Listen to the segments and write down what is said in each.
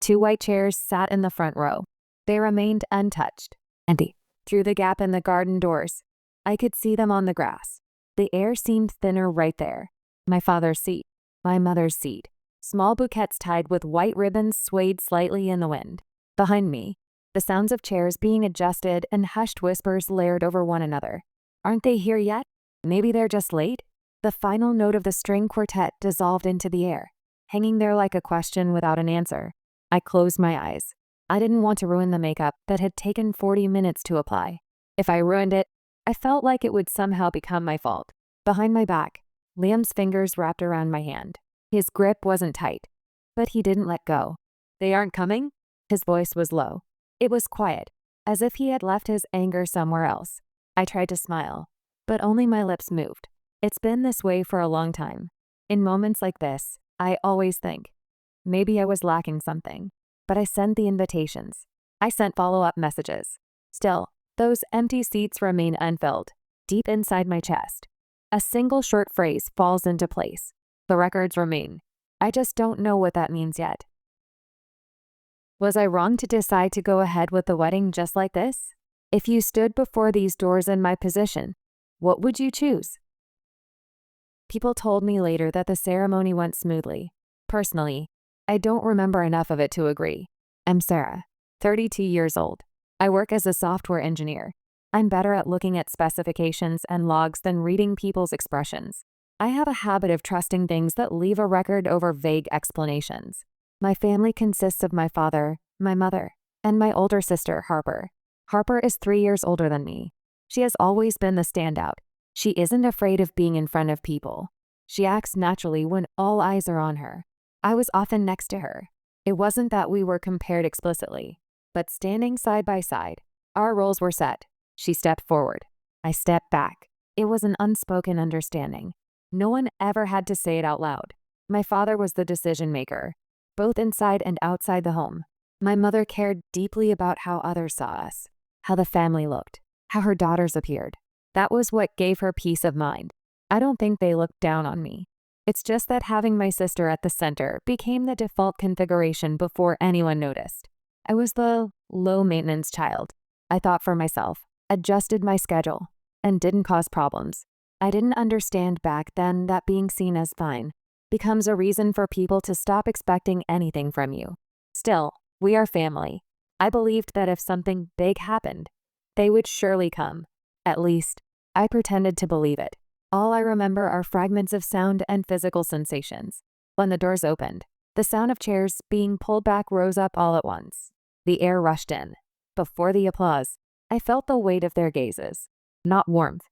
Two white chairs sat in the front row. They remained untouched, empty. Through the gap in the garden doors, I could see them on the grass. The air seemed thinner right there. My father's seat, my mother's seat. Small bouquets tied with white ribbons swayed slightly in the wind. Behind me, the sounds of chairs being adjusted and hushed whispers layered over one another. Aren't they here yet? Maybe they're just late? The final note of the string quartet dissolved into the air, hanging there like a question without an answer. I closed my eyes. I didn't want to ruin the makeup that had taken 40 minutes to apply. If I ruined it, I felt like it would somehow become my fault. Behind my back, Liam's fingers wrapped around my hand. His grip wasn't tight, but he didn't let go. They aren't coming? His voice was low. It was quiet, as if he had left his anger somewhere else. I tried to smile, but only my lips moved. It's been this way for a long time. In moments like this, I always think, maybe I was lacking something. But I sent the invitations. I sent follow-up messages. Still, those empty seats remain unfilled, deep inside my chest. A single short phrase falls into place. The records remain. I just don't know what that means yet. Was I wrong to decide to go ahead with the wedding just like this? If you stood before these doors in my position, what would you choose? People told me later that the ceremony went smoothly. Personally, I don't remember enough of it to agree. I'm Sarah, 32 years old. I work as a software engineer. I'm better at looking at specifications and logs than reading people's expressions. I have a habit of trusting things that leave a record over vague explanations. My family consists of my father, my mother, and my older sister, Harper. Harper is 3 years older than me. She has always been the standout. She isn't afraid of being in front of people. She acts naturally when all eyes are on her. I was often next to her. It wasn't that we were compared explicitly, but standing side by side, our roles were set. She stepped forward. I stepped back. It was an unspoken understanding. No one ever had to say it out loud. My father was the decision maker, both inside and outside the home. My mother cared deeply about how others saw us, how the family looked, how her daughters appeared. That was what gave her peace of mind. I don't think they looked down on me. It's just that having my sister at the center became the default configuration before anyone noticed. I was the low-maintenance child. I thought for myself, adjusted my schedule, and didn't cause problems. I didn't understand back then that being seen as fine becomes a reason for people to stop expecting anything from you. Still, we are family. I believed that if something big happened, they would surely come. At least, I pretended to believe it. All I remember are fragments of sound and physical sensations. When the doors opened, the sound of chairs being pulled back rose up all at once. The air rushed in. Before the applause, I felt the weight of their gazes. Not warmth,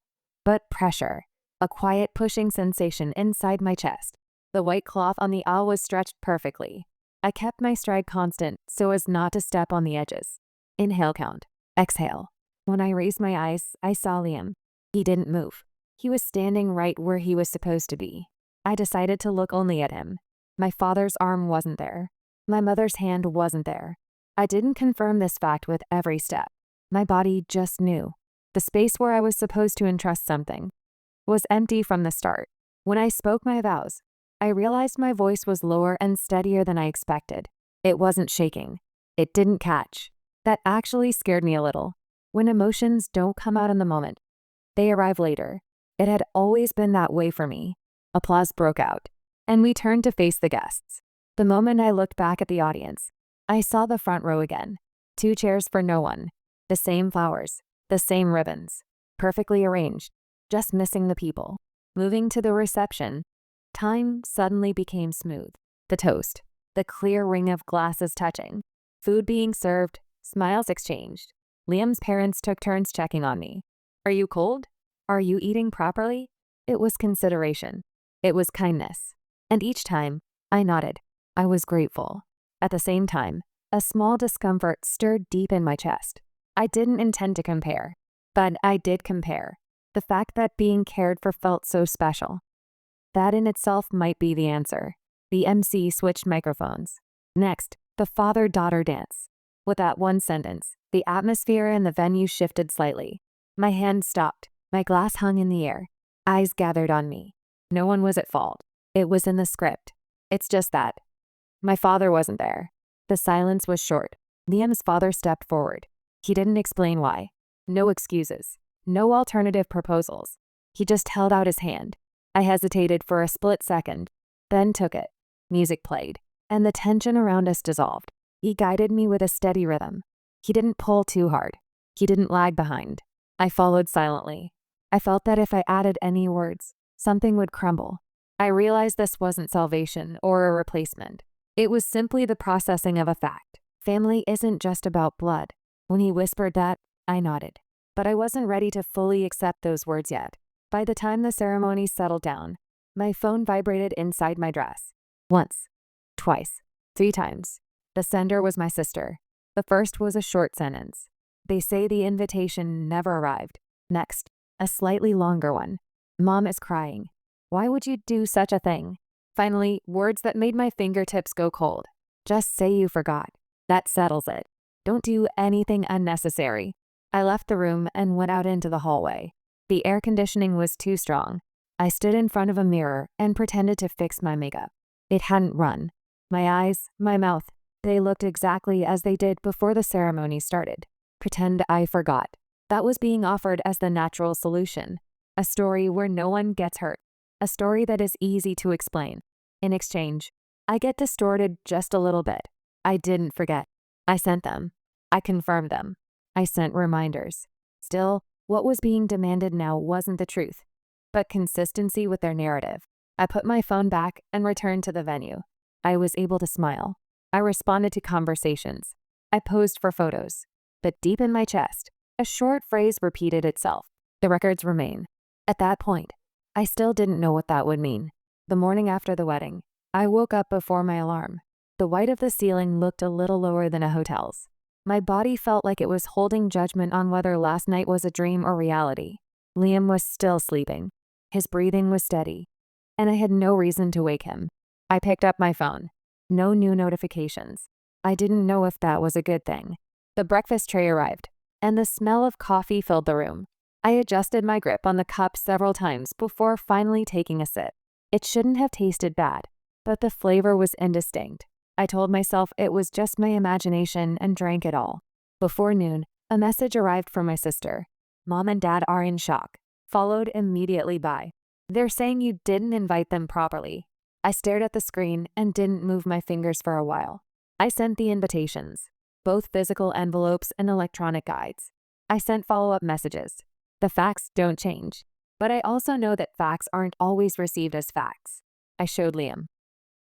but pressure. A quiet pushing sensation inside my chest. The white cloth on the aisle was stretched perfectly. I kept my stride constant so as not to step on the edges. Inhale count. Exhale. When I raised my eyes, I saw Liam. He didn't move. He was standing right where he was supposed to be. I decided to look only at him. My father's arm wasn't there. My mother's hand wasn't there. I didn't confirm this fact with every step. My body just knew. The space where I was supposed to entrust something was empty from the start. When I spoke my vows, I realized my voice was lower and steadier than I expected. It wasn't shaking. It didn't catch. That actually scared me a little. When emotions don't come out in the moment, they arrive later. It had always been that way for me. Applause broke out, and we turned to face the guests. The moment I looked back at the audience, I saw the front row again. 2 chairs for no one. The same flowers, the same ribbons, perfectly arranged, just missing the people. Moving to the reception, time suddenly became smooth. The toast, the clear ring of glasses touching, food being served, smiles exchanged. Liam's parents took turns checking on me. Are you cold? Are you eating properly? It was consideration. It was kindness. And each time, I nodded. I was grateful. At the same time, a small discomfort stirred deep in my chest. I didn't intend to compare, but I did compare. The fact that being cared for felt so special. That in itself might be the answer. The MC switched microphones. Next, the father-daughter dance. With that one sentence, the atmosphere in the venue shifted slightly. My hand stopped. My glass hung in the air. Eyes gathered on me. No one was at fault. It was in the script. It's just that my father wasn't there. The silence was short. Liam's father stepped forward. He didn't explain why. No excuses. No alternative proposals. He just held out his hand. I hesitated for a split second, then took it. Music played, and the tension around us dissolved. He guided me with a steady rhythm. He didn't pull too hard. He didn't lag behind. I followed silently. I felt that if I added any words, something would crumble. I realized this wasn't salvation or a replacement. It was simply the processing of a fact. Family isn't just about blood. When he whispered that, I nodded. But I wasn't ready to fully accept those words yet. By the time the ceremony settled down, my phone vibrated inside my dress. Once, twice, 3 times. The sender was my sister. The first was a short sentence. They say the invitation never arrived. Next, a slightly longer one. Mom is crying. Why would you do such a thing? Finally, words that made my fingertips go cold. Just say you forgot. That settles it. Don't do anything unnecessary. I left the room and went out into the hallway. The air conditioning was too strong. I stood in front of a mirror and pretended to fix my makeup. It hadn't run. My eyes, my mouth, they looked exactly as they did before the ceremony started. Pretend I forgot. That was being offered as the natural solution. A story where no one gets hurt. A story that is easy to explain. In exchange, I get distorted just a little bit. I didn't forget. I sent them. I confirmed them. I sent reminders. Still, what was being demanded now wasn't the truth, but consistency with their narrative. I put my phone back and returned to the venue. I was able to smile. I responded to conversations. I posed for photos. But deep in my chest, a short phrase repeated itself. The records remain. At that point, I still didn't know what that would mean. The morning after the wedding, I woke up before my alarm. The white of the ceiling looked a little lower than a hotel's. My body felt like it was holding judgment on whether last night was a dream or reality. Liam was still sleeping. His breathing was steady, and I had no reason to wake him. I picked up my phone. No new notifications. I didn't know if that was a good thing. The breakfast tray arrived, and the smell of coffee filled the room. I adjusted my grip on the cup several times before finally taking a sip. It shouldn't have tasted bad, but the flavor was indistinct. I told myself it was just my imagination and drank it all. Before noon, a message arrived from my sister. Mom and Dad are in shock, followed immediately by, "They're saying you didn't invite them properly." I stared at the screen and didn't move my fingers for a while. I sent the invitations, both physical envelopes and electronic guides. I sent follow-up messages. The facts don't change, but I also know that facts aren't always received as facts. I showed Liam.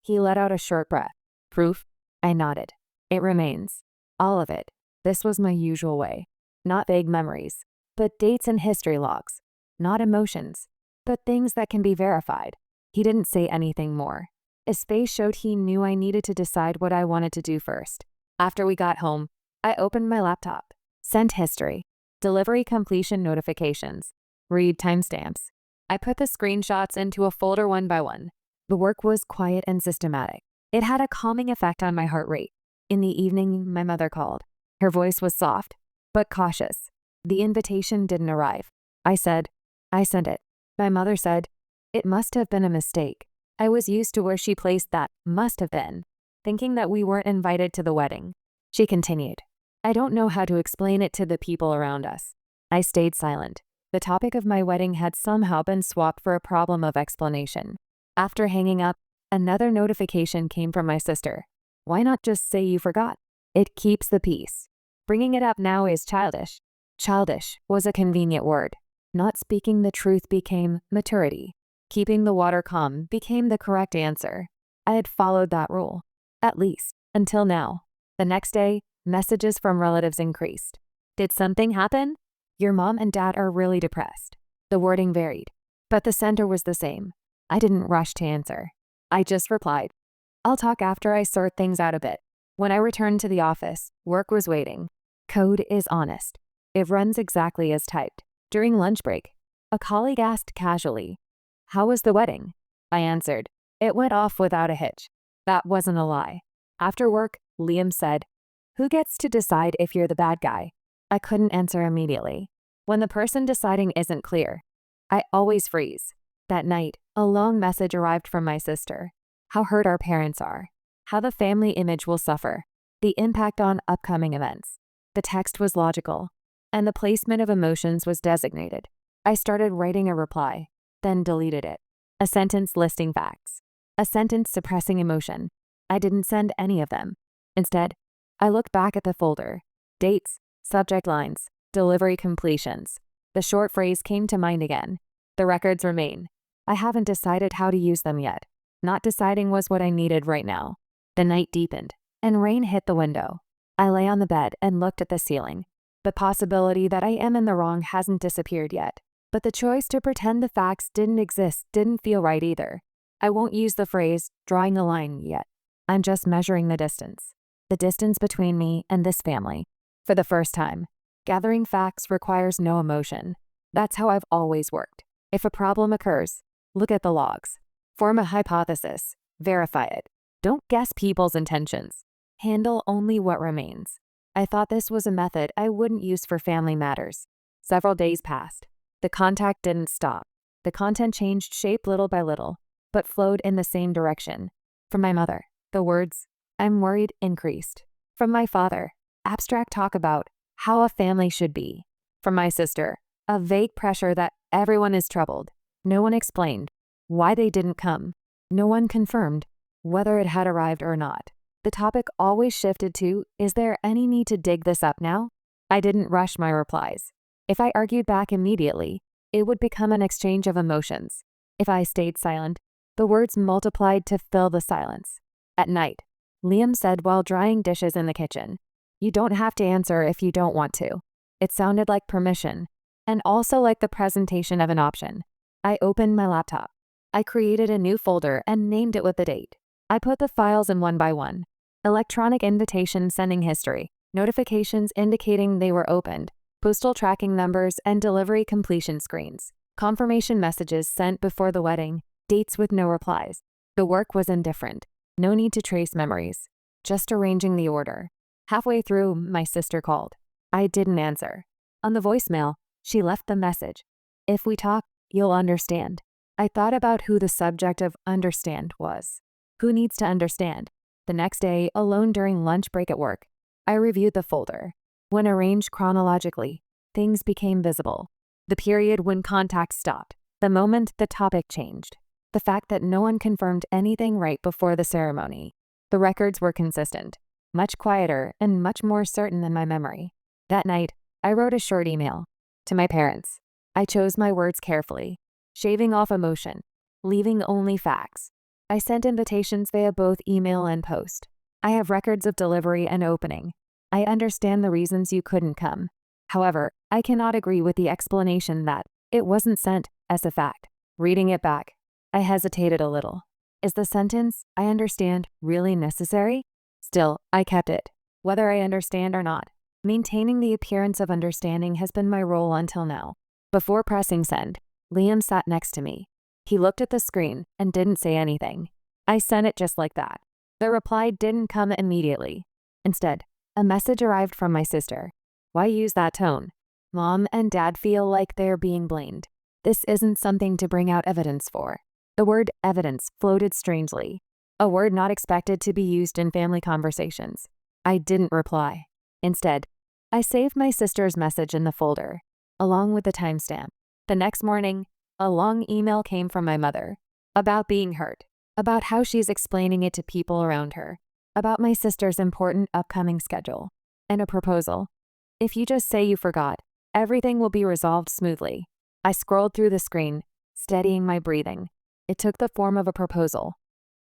He let out a short breath. Proof? I nodded. It remains. All of it. This was my usual way. Not vague memories, but dates and history logs. Not emotions, but things that can be verified. He didn't say anything more. His face showed he knew I needed to decide what I wanted to do first. After we got home, I opened my laptop. Sent history. Delivery completion notifications. Read timestamps. I put the screenshots into a folder one by one. The work was quiet and systematic. It had a calming effect on my heart rate. In the evening, my mother called. Her voice was soft, but cautious. The invitation didn't arrive. I said, "I sent it." My mother said, "It must have been a mistake." I was used to where she placed that "must have been," thinking that we weren't invited to the wedding. She continued, "I don't know how to explain it to the people around us." I stayed silent. The topic of my wedding had somehow been swapped for a problem of explanation. After hanging up, another notification came from my sister. "Why not just say you forgot? It keeps the peace. Bringing it up now is childish." Childish was a convenient word. Not speaking the truth became maturity. Keeping the water calm became the correct answer. I had followed that rule, at least, until now. The next day, messages from relatives increased. "Did something happen? Your mom and dad are really depressed." The wording varied, but the center was the same. I didn't rush to answer. I just replied, "I'll talk after I sort things out a bit." When I returned to the office, work was waiting. Code is honest. It runs exactly as typed. During lunch break, a colleague asked casually, "How was the wedding?" I answered, "It went off without a hitch." That wasn't a lie. After work, Liam said, "Who gets to decide if you're the bad guy?" I couldn't answer immediately. When the person deciding isn't clear, I always freeze. That night, a long message arrived from my sister. How hurt our parents are. How the family image will suffer. the impact on upcoming events. The text was logical, and the placement of emotions was designated. I started writing a reply, then deleted it. A sentence listing facts. A sentence suppressing emotion. I didn't send any of them. Instead, I looked back at the folder. Dates, subject lines, delivery completions. The short phrase came to mind again. The records remain. I haven't decided how to use them yet. Not deciding was what I needed right now. The night deepened, and rain hit the window. I lay on the bed and looked at the ceiling. The possibility that I am in the wrong hasn't disappeared yet, but the choice to pretend the facts didn't exist didn't feel right either. I won't use the phrase, drawing a line, yet. I'm just measuring the distance. The distance between me and this family. For the first time, gathering facts requires no emotion. That's how I've always worked. If a problem occurs, look at the logs. Form a hypothesis. Verify it. Don't guess people's intentions. Handle only what remains. I thought this was a method I wouldn't use for family matters. Several days passed. The contact didn't stop. The content changed shape little by little, but flowed in the same direction. From my mother, the words, "I'm worried," increased. From my father, abstract talk about how a family should be. From my sister, a vague pressure that everyone is troubled. No one explained why they didn't come. No one confirmed whether it had arrived or not. The topic always shifted to, is there any need to dig this up now? I didn't rush my replies. If I argued back immediately, it would become an exchange of emotions. If I stayed silent, the words multiplied to fill the silence. At night, Liam said while drying dishes in the kitchen, "You don't have to answer if you don't want to." It sounded like permission, and also like the presentation of an option. I opened my laptop. I created a new folder and named it with the date. I put the files in one by one. Electronic invitation sending history, notifications indicating they were opened, postal tracking numbers and delivery completion screens, confirmation messages sent before the wedding, dates with no replies. The work was indifferent. No need to trace memories. Just arranging the order. Halfway through, my sister called. I didn't answer. On the voicemail, she left the message. "If we talk, you'll understand." I thought about who the subject of understand was. Who needs to understand? The next day, alone during lunch break at work, I reviewed the folder. When arranged chronologically, things became visible. The period when contact stopped. The moment the topic changed. The fact that no one confirmed anything right before the ceremony. The records were consistent. Much quieter and much more certain than my memory. That night, I wrote a short email. To my parents. I chose my words carefully, shaving off emotion, leaving only facts. I sent invitations via both email and post. I have records of delivery and opening. I understand the reasons you couldn't come. However, I cannot agree with the explanation that it wasn't sent as a fact. Reading it back, I hesitated a little. Is the sentence, "I understand," really necessary? Still, I kept it, whether I understand or not. Maintaining the appearance of understanding has been my role until now. Before pressing send, Liam sat next to me. He looked at the screen and didn't say anything. I sent it just like that. The reply didn't come immediately. Instead, a message arrived from my sister. Why use that tone? Mom and Dad feel like they're being blamed. This isn't something to bring out evidence for. The word evidence floated strangely, a word not expected to be used in family conversations. I didn't reply. Instead, I saved my sister's message in the folder, along with the timestamp. The next morning, a long email came from my mother about being hurt, about how she's explaining it to people around her, about my sister's important upcoming schedule, and a proposal. If you just say you forgot, everything will be resolved smoothly. I scrolled through the screen, steadying my breathing. It took the form of a proposal,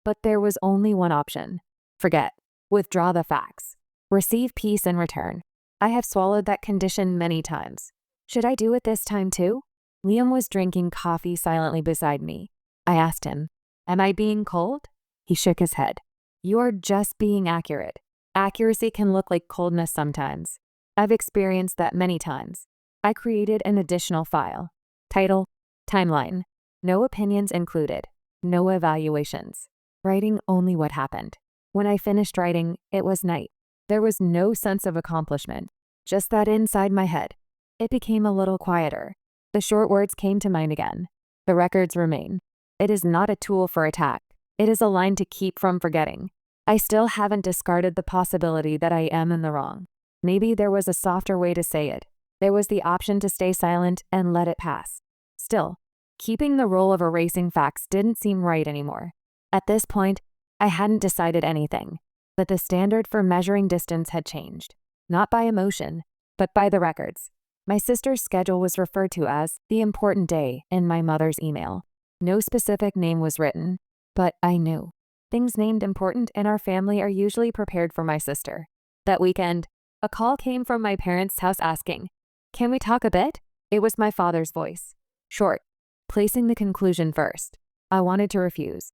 but there was only one option. Forget. Withdraw the facts. Receive peace in return. I have swallowed that condition many times. Should I do it this time too? Liam was drinking coffee silently beside me. I asked him, "Am I being cold?" He shook his head. "You're just being accurate. Accuracy can look like coldness sometimes. I've experienced that many times." I created an additional file. Title, timeline. No opinions included. No evaluations. Writing only what happened. When I finished writing, it was night. There was no sense of accomplishment, just that inside my head. It became a little quieter. The short words came to mind again. The records remain. It is not a tool for attack. It is a line to keep from forgetting. I still haven't discarded the possibility that I am in the wrong. Maybe there was a softer way to say it. There was the option to stay silent and let it pass. Still, keeping the role of erasing facts didn't seem right anymore. At this point, I hadn't decided anything, but the standard for measuring distance had changed. Not by emotion, but by the records. My sister's schedule was referred to as the important day in my mother's email. No specific name was written, but I knew. Things named important in our family are usually prepared for my sister. That weekend, a call came from my parents' house asking, "Can we talk a bit?" It was my father's voice. Short, placing the conclusion first. I wanted to refuse,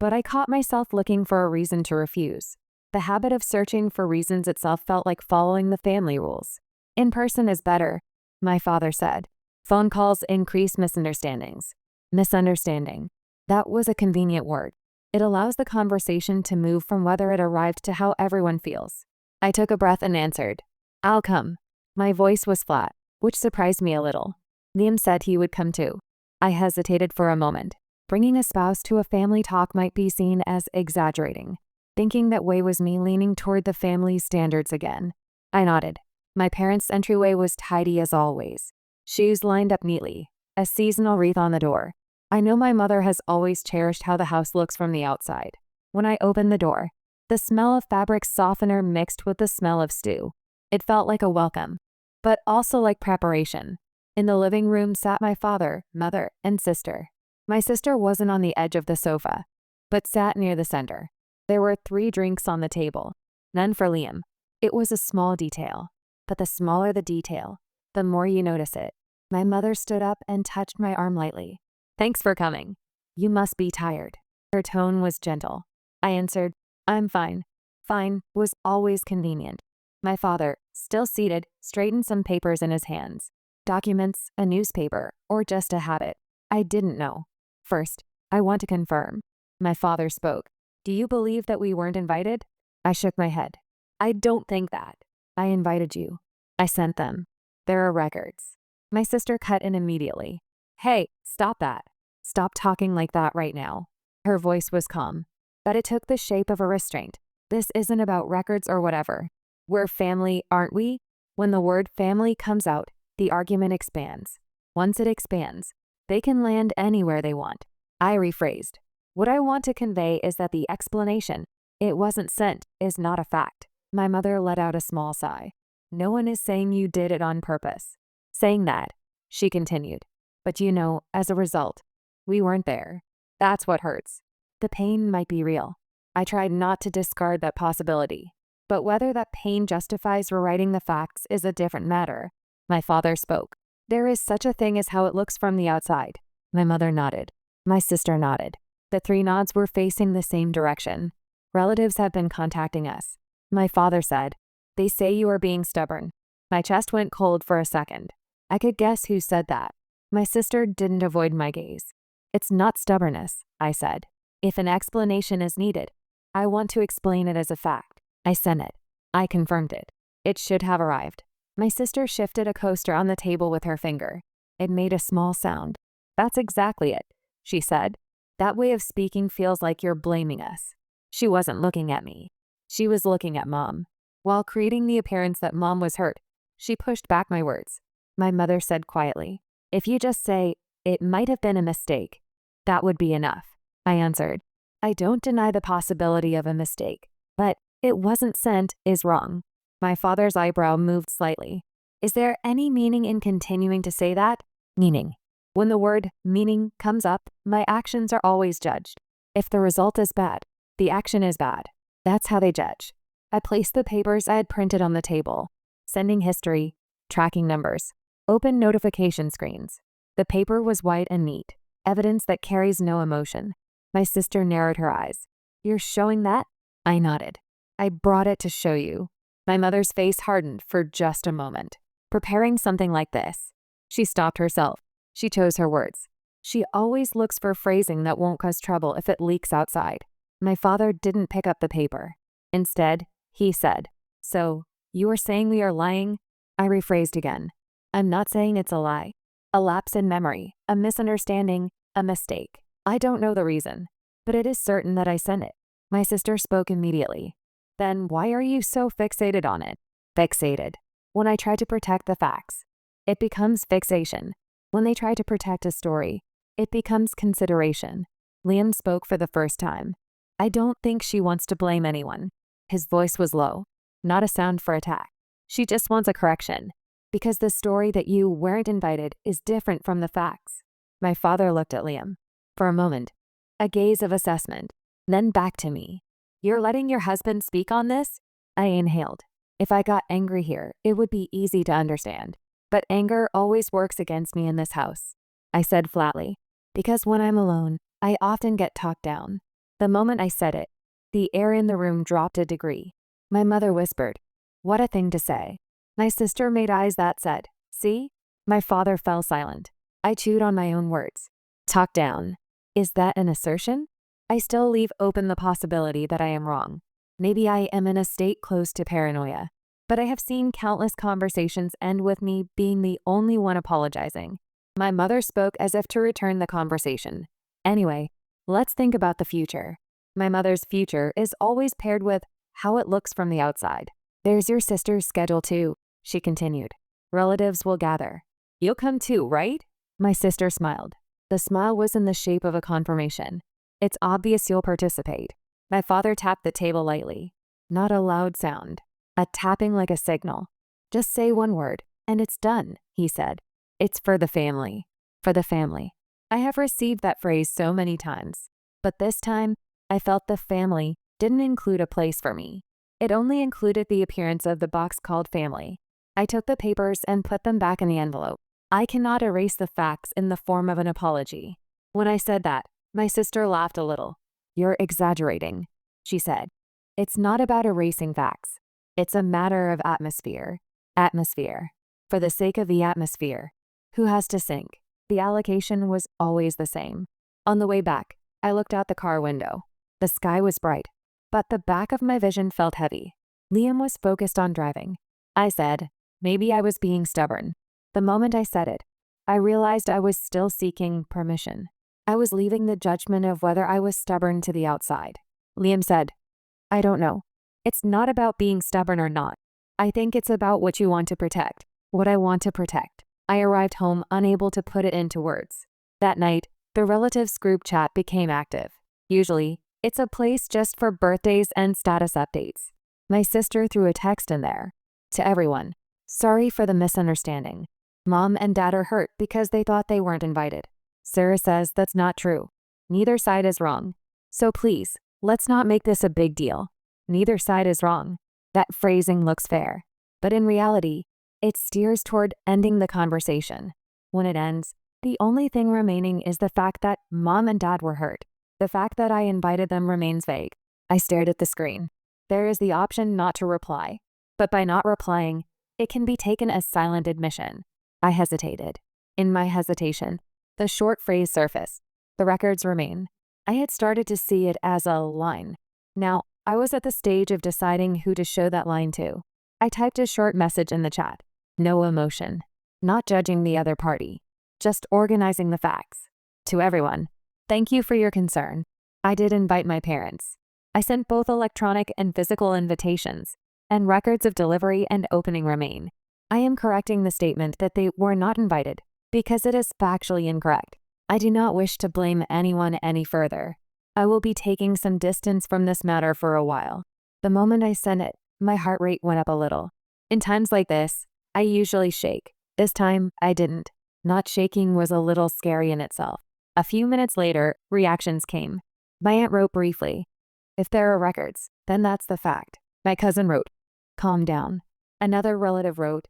but I caught myself looking for a reason to refuse. The habit of searching for reasons itself felt like following the family rules. In person is better, my father said. Phone calls increase misunderstandings. Misunderstanding. That was a convenient word. It allows the conversation to move from whether it arrived to how everyone feels. I took a breath and answered, "I'll come." My voice was flat, which surprised me a little. Liam said he would come too. I hesitated for a moment. Bringing a spouse to a family talk might be seen as exaggerating. Thinking that way was me leaning toward the family's standards again. I nodded. My parents' entryway was tidy as always. Shoes lined up neatly, a seasonal wreath on the door. I know my mother has always cherished how the house looks from the outside. When I opened the door, the smell of fabric softener mixed with the smell of stew. It felt like a welcome, but also like preparation. In the living room sat my father, mother, and sister. My sister wasn't on the edge of the sofa, but sat near the center. There were 3 drinks on the table, none for Liam. It was a small detail, but the smaller the detail, the more you notice it. My mother stood up and touched my arm lightly. "Thanks for coming. You must be tired." Her tone was gentle. I answered, "I'm fine." Fine was always convenient. My father, still seated, straightened some papers in his hands. Documents, a newspaper, or just a habit. I didn't know. "First, I want to confirm." My father spoke. "Do you believe that we weren't invited?" I shook my head. "I don't think that. I invited you. I sent them. There are records." My sister cut in immediately. "Hey, stop that. Stop talking like that right now." Her voice was calm, but it took the shape of a restraint. "This isn't about records or whatever. We're family, aren't we?" When the word family comes out, the argument expands. Once it expands, they can land anywhere they want. I rephrased. What I want to convey is that the explanation, "it wasn't sent," is not a fact. My mother let out a small sigh. "No one is saying you did it on purpose." Saying that, she continued, "But you know, as a result, we weren't there. That's what hurts. The pain might be real." I tried not to discard that possibility, but whether that pain justifies rewriting the facts is a different matter. My father spoke. "There is such a thing as how it looks from the outside." My mother nodded. My sister nodded. The 3 nods were facing the same direction. "Relatives have been contacting us." My father said, "They say you are being stubborn." My chest went cold for a second. I could guess who said that. My sister didn't avoid my gaze. "It's not stubbornness," I said. "If an explanation is needed, I want to explain it as a fact." I sent it. I confirmed it. It should have arrived. My sister shifted a coaster on the table with her finger. It made a small sound. "That's exactly it," she said. "That way of speaking feels like you're blaming us." She wasn't looking at me. She was looking at Mom. While creating the appearance that Mom was hurt, she pushed back my words. My mother said quietly, "If you just say, 'It might have been a mistake,' that would be enough." I answered, "I don't deny the possibility of a mistake, but 'it wasn't sent' is wrong." My father's eyebrow moved slightly. "Is there any meaning in continuing to say that?" Meaning. When the word meaning comes up, my actions are always judged. If the result is bad, the action is bad. That's how they judge. I placed the papers I had printed on the table. Sending history, tracking numbers, open notification screens. The paper was white and neat, evidence that carries no emotion. My sister narrowed her eyes. "You're showing that?" I nodded. "I brought it to show you." My mother's face hardened for just a moment. "Preparing something like this." She stopped herself. She chose her words. She always looks for phrasing that won't cause trouble if it leaks outside. My father didn't pick up the paper. Instead, he said, "So, you are saying we are lying?" I rephrased again. "I'm not saying it's a lie. A lapse in memory, a misunderstanding, a mistake. I don't know the reason, but it is certain that I sent it." My sister spoke immediately. Then why are you so fixated on it? Fixated. When I try to protect the facts, it becomes fixation. When they try to protect a story, it becomes consideration. Liam spoke for the first time. I don't think she wants to blame anyone. His voice was low, not a sound for attack. She just wants a correction. Because the story that you weren't invited is different from the facts. My father looked at Liam. For a moment, a gaze of assessment, then back to me. You're letting your husband speak on this? I inhaled. If I got angry here, it would be easy to understand. But anger always works against me in this house. I said flatly, because when I'm alone, I often get talked down. The moment I said it, the air in the room dropped a degree. My mother whispered, "What a thing to say." My sister made eyes that said, "See?" My father fell silent. I chewed on my own words. Talked down. Is that an assertion? I still leave open the possibility that I am wrong. Maybe I am in a state close to paranoia. But I have seen countless conversations end with me being the only one apologizing. My mother spoke as if to return the conversation. Anyway, let's think about the future. My mother's future is always paired with how it looks from the outside. There's your sister's schedule too, she continued. Relatives will gather. You'll come too, right? My sister smiled. The smile was in the shape of a confirmation. It's obvious you'll participate. My father tapped the table lightly. Not a loud sound. A tapping like a signal. Just say one word, and it's done, he said. It's for the family. For the family. I have received that phrase so many times. But this time, I felt the family didn't include a place for me. It only included the appearance of the box called family. I took the papers and put them back in the envelope. I cannot erase the facts in the form of an apology. When I said that, my sister laughed a little. You're exaggerating, she said. It's not about erasing facts. It's a matter of atmosphere. Atmosphere. For the sake of the atmosphere. Who has to sink? The allocation was always the same. On the way back, I looked out the car window. The sky was bright, but the back of my vision felt heavy. Liam was focused on driving. I said, maybe I was being stubborn. The moment I said it, I realized I was still seeking permission. I was leaving the judgment of whether I was stubborn to the outside. Liam said, I don't know. It's not about being stubborn or not. I think it's about what you want to protect, what I want to protect. I arrived home unable to put it into words. That night, the relatives group chat became active. Usually, it's a place just for birthdays and status updates. My sister threw a text in there. To everyone, sorry for the misunderstanding. Mom and Dad are hurt because they thought they weren't invited. Sarah says that's not true. Neither side is wrong. So please, let's not make this a big deal. Neither side is wrong. That phrasing looks fair. But in reality, it steers toward ending the conversation. When it ends, the only thing remaining is the fact that Mom and Dad were hurt. The fact that I invited them remains vague. I stared at the screen. There is the option not to reply. But by not replying, it can be taken as silent admission. I hesitated. In my hesitation, the short phrase surfaced. The records remain. I had started to see it as a line. Now, I was at the stage of deciding who to show that line to. I typed a short message in the chat. No emotion. Not judging the other party. Just organizing the facts. To everyone, thank you for your concern. I did invite my parents. I sent both electronic and physical invitations, and records of delivery and opening remain. I am correcting the statement that they were not invited because it is factually incorrect. I do not wish to blame anyone any further. I will be taking some distance from this matter for a while. The moment I sent it, my heart rate went up a little. In times like this, I usually shake. This time, I didn't. Not shaking was a little scary in itself. A few minutes later, reactions came. My aunt wrote briefly, if there are records, then that's the fact. My cousin wrote, calm down. Another relative wrote,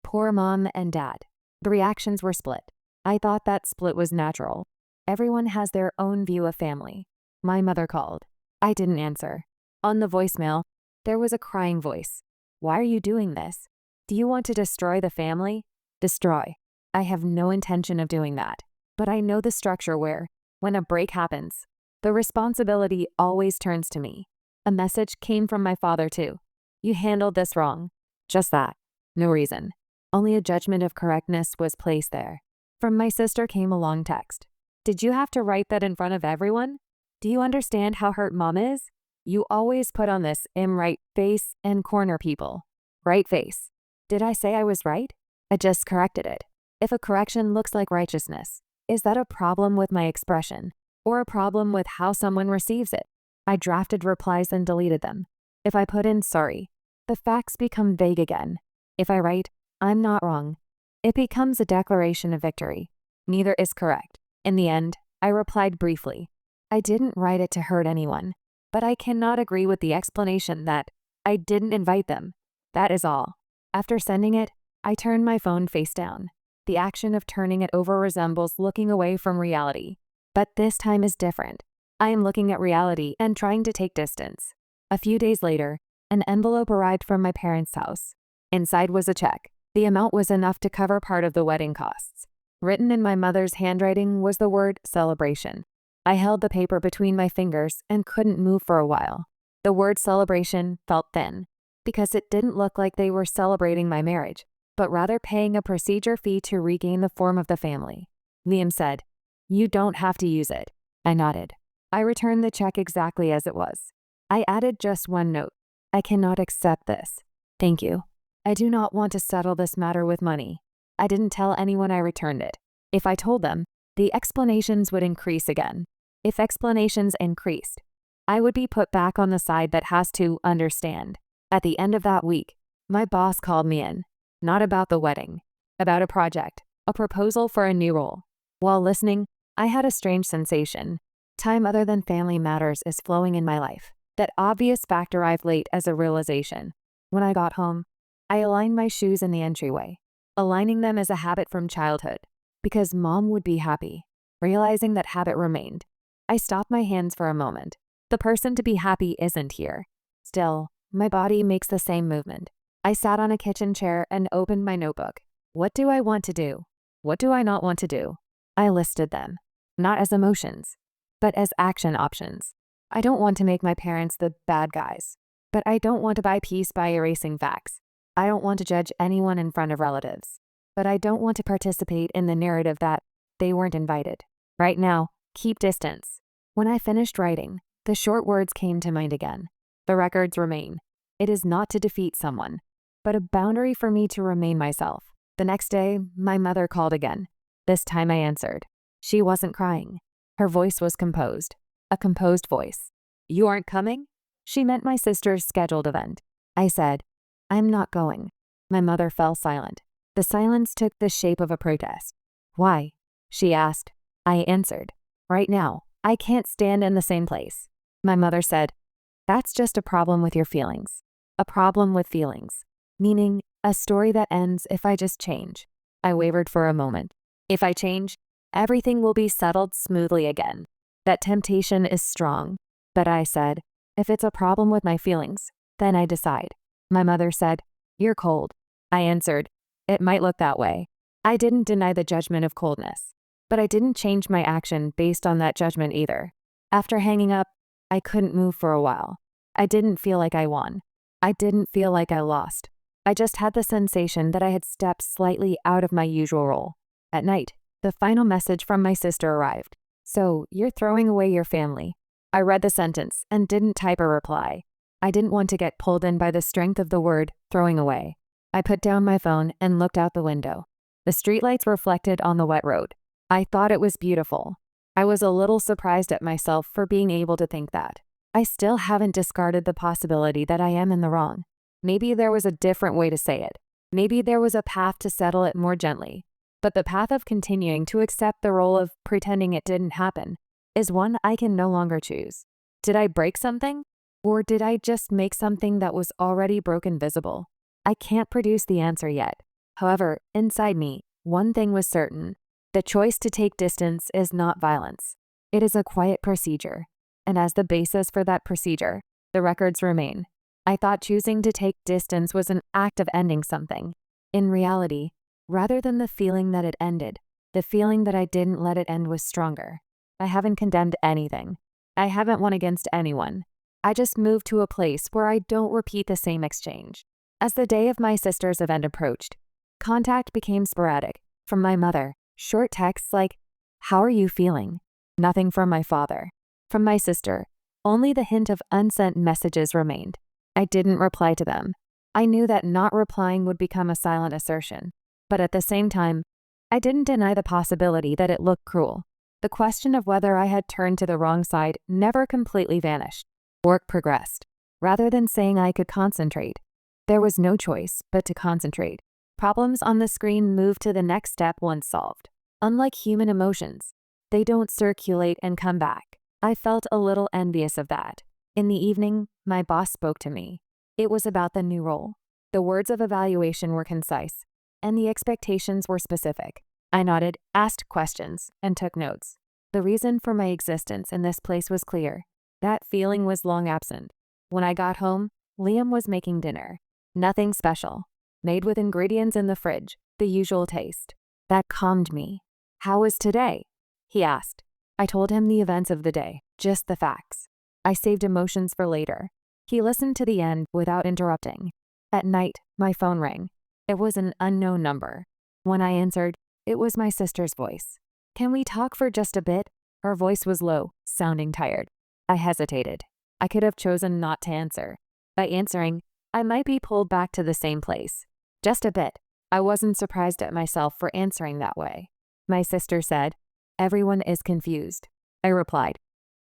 poor Mom and Dad. The reactions were split. I thought that split was natural. Everyone has their own view of family. My mother called. I didn't answer. On the voicemail, there was a crying voice. Why are you doing this? Do you want to destroy the family? Destroy. I have no intention of doing that. But I know the structure where, when a break happens, the responsibility always turns to me. A message came from my father too. You handled this wrong. Just that. No reason. Only a judgment of correctness was placed there. From my sister came a long text. Did you have to write that in front of everyone? Do you understand how hurt Mom is? You always put on this "I'm right" face and corner people. Right face. Did I say I was right? I just corrected it. If a correction looks like righteousness, is that a problem with my expression or a problem with how someone receives it? I drafted replies and deleted them. If I put in "sorry," the facts become vague again. If I write "I'm not wrong," it becomes a declaration of victory. Neither is correct. In the end, I replied briefly. I didn't write it to hurt anyone, but I cannot agree with the explanation that I didn't invite them. That is all. After sending it, I turned my phone face down. The action of turning it over resembles looking away from reality. But this time is different. I am looking at reality and trying to take distance. A few days later, an envelope arrived from my parents' house. Inside was a check. The amount was enough to cover part of the wedding costs. Written in my mother's handwriting was the word "celebration." I held the paper between my fingers and couldn't move for a while. The word "celebration" felt thin, because it didn't look like they were celebrating my marriage, but rather paying a procedure fee to regain the form of the family. Liam said, "You don't have to use it." I nodded. I returned the check exactly as it was. I added just one note. I cannot accept this. Thank you. I do not want to settle this matter with money. I didn't tell anyone I returned it. If I told them, the explanations would increase again. If explanations increased, I would be put back on the side that has to understand. At the end of that week, my boss called me in. Not about the wedding, about a project, a proposal for a new role. While listening, I had a strange sensation. Time other than family matters is flowing in my life. That obvious fact arrived late as a realization. When I got home, I aligned my shoes in the entryway. Aligning them is a habit from childhood, because Mom would be happy. Realizing that habit remained, I stopped my hands for a moment. The person to be happy isn't here. Still, my body makes the same movement. I sat on a kitchen chair and opened my notebook. What do I want to do? What do I not want to do? I listed them, not as emotions, but as action options. I don't want to make my parents the bad guys, but I don't want to buy peace by erasing facts. I don't want to judge anyone in front of relatives, but I don't want to participate in the narrative that they weren't invited. Right now, keep distance. When I finished writing, the short words came to mind again. The records remain. It is not to defeat someone, but a boundary for me to remain myself. The next day, my mother called again. This time I answered. She wasn't crying. Her voice was composed. A composed voice. "You aren't coming?" She meant my sister's scheduled event. I said, "I'm not going." My mother fell silent. The silence took the shape of a protest. "Why?" she asked. I answered, "Right now, I can't stand in the same place." My mother said, "That's just a problem with your feelings." A problem with feelings. Meaning, a story that ends if I just change. I wavered for a moment. If I change, everything will be settled smoothly again. That temptation is strong. But I said, if it's a problem with my feelings, then I decide. My mother said, "You're cold." I answered, "It might look that way." I didn't deny the judgment of coldness, but I didn't change my action based on that judgment either. After hanging up, I couldn't move for a while. I didn't feel like I won. I didn't feel like I lost. I just had the sensation that I had stepped slightly out of my usual role. At night, the final message from my sister arrived. "So, you're throwing away your family." I read the sentence and didn't type a reply. I didn't want to get pulled in by the strength of the word "throwing away." I put down my phone and looked out the window. The streetlights reflected on the wet road. I thought it was beautiful. I was a little surprised at myself for being able to think that. I still haven't discarded the possibility that I am in the wrong. Maybe there was a different way to say it. Maybe there was a path to settle it more gently. But the path of continuing to accept the role of pretending it didn't happen is one I can no longer choose. Did I break something? Or did I just make something that was already broken visible? I can't produce the answer yet. However, inside me, one thing was certain. The choice to take distance is not violence. It is a quiet procedure. And as the basis for that procedure, the records remain. I thought choosing to take distance was an act of ending something. In reality, rather than the feeling that it ended, the feeling that I didn't let it end was stronger. I haven't condemned anything. I haven't won against anyone. I just moved to a place where I don't repeat the same exchange. As the day of my sister's event approached, contact became sporadic. From my mother, short texts like, "How are you feeling?" Nothing from my father. From my sister, Only the hint of unsent messages remained. I didn't reply to them. I knew that not replying would become a silent assertion. But at the same time, I didn't deny the possibility that it looked cruel. The question of whether I had turned to the wrong side never completely vanished. Work progressed. Rather than saying I could concentrate, there was no choice but to concentrate. Problems on the screen moved to the next step once solved. Unlike human emotions, they don't circulate and come back. I felt a little envious of that. In the evening, my boss spoke to me. It was about the new role. The words of evaluation were concise, and the expectations were specific. I nodded, asked questions, and took notes. The reason for my existence in this place was clear. That feeling was long absent. When I got home, Liam was making dinner. Nothing special. Made with ingredients in the fridge, the usual taste. That calmed me. "How was today?" he asked. I told him the events of the day, just the facts. I saved emotions for later. He listened to the end without interrupting. At night, my phone rang. It was an unknown number. When I answered, it was my sister's voice. "Can we talk for just a bit?" Her voice was low, sounding tired. I hesitated. I could have chosen not to answer. By answering, I might be pulled back to the same place. Just a bit. I wasn't surprised at myself for answering that way. My sister said, "Everyone is confused." I replied,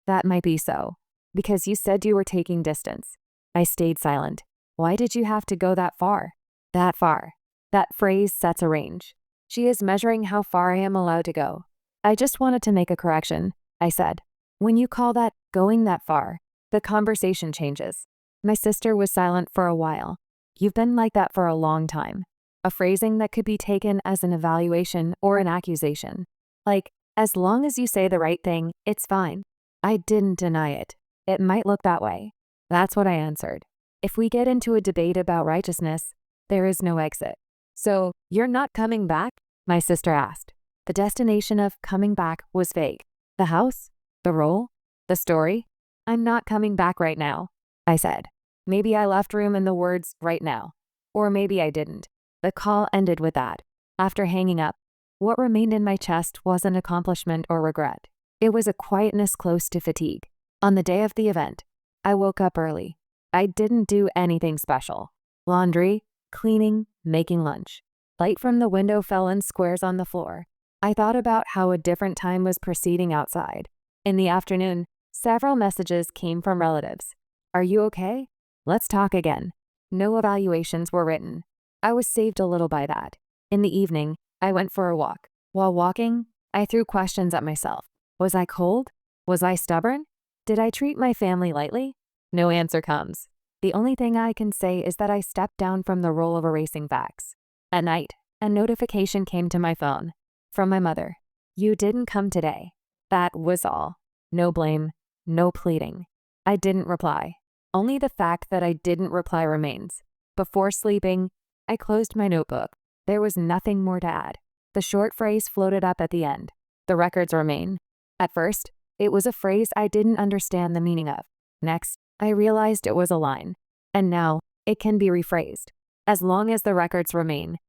"That might be so. Because you said you were taking distance." I stayed silent. Why did you have to go that far? That far. That phrase sets a range. She is measuring how far I am allowed to go. "I just wanted to make a correction," I said. "When you call that going that far, the conversation changes." My sister was silent for a while. "You've been like that for a long time." A phrasing that could be taken as an evaluation or an accusation. Like, as long as you say the right thing, it's fine. I didn't deny it. It might look that way. That's what I answered. If we get into a debate about righteousness, there is no exit. "So, you're not coming back?" my sister asked. The destination of coming back was vague. The house? The role? The story? "I'm not coming back right now," I said. Maybe I left room in the words "right now." Or maybe I didn't. The call ended with that. After hanging up, what remained in my chest wasn't accomplishment or regret. It was a quietness close to fatigue. On the day of the event, I woke up early. I didn't do anything special. Laundry, cleaning, making lunch. Light from the window fell in squares on the floor. I thought about how a different time was proceeding outside. In the afternoon, several messages came from relatives. "Are you okay? Let's talk again." No evaluations were written. I was saved a little by that. In the evening, I went for a walk. While walking, I threw questions at myself. Was I cold? Was I stubborn? Did I treat my family lightly? No answer comes. The only thing I can say is that I stepped down from the role of erasing facts. At night, a notification came to my phone. From my mother. "You didn't come today." That was all. No blame, no pleading. I didn't reply. Only the fact that I didn't reply remains. Before sleeping, I closed my notebook. There was nothing more to add. The short phrase floated up at the end. "The records remain." At first, it was a phrase I didn't understand the meaning of. Next, I realized it was a line. And now, it can be rephrased. As long as the records remain,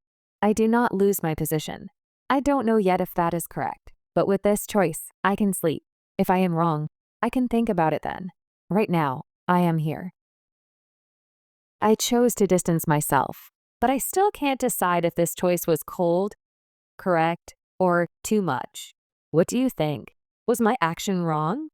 I do not lose my position. I don't know yet if that is correct, but with this choice, I can sleep. If I am wrong, I can think about it then. Right now, I am here. I chose to distance myself, but I still can't decide if this choice was cold, correct, or too much. What do you think? Was my action wrong?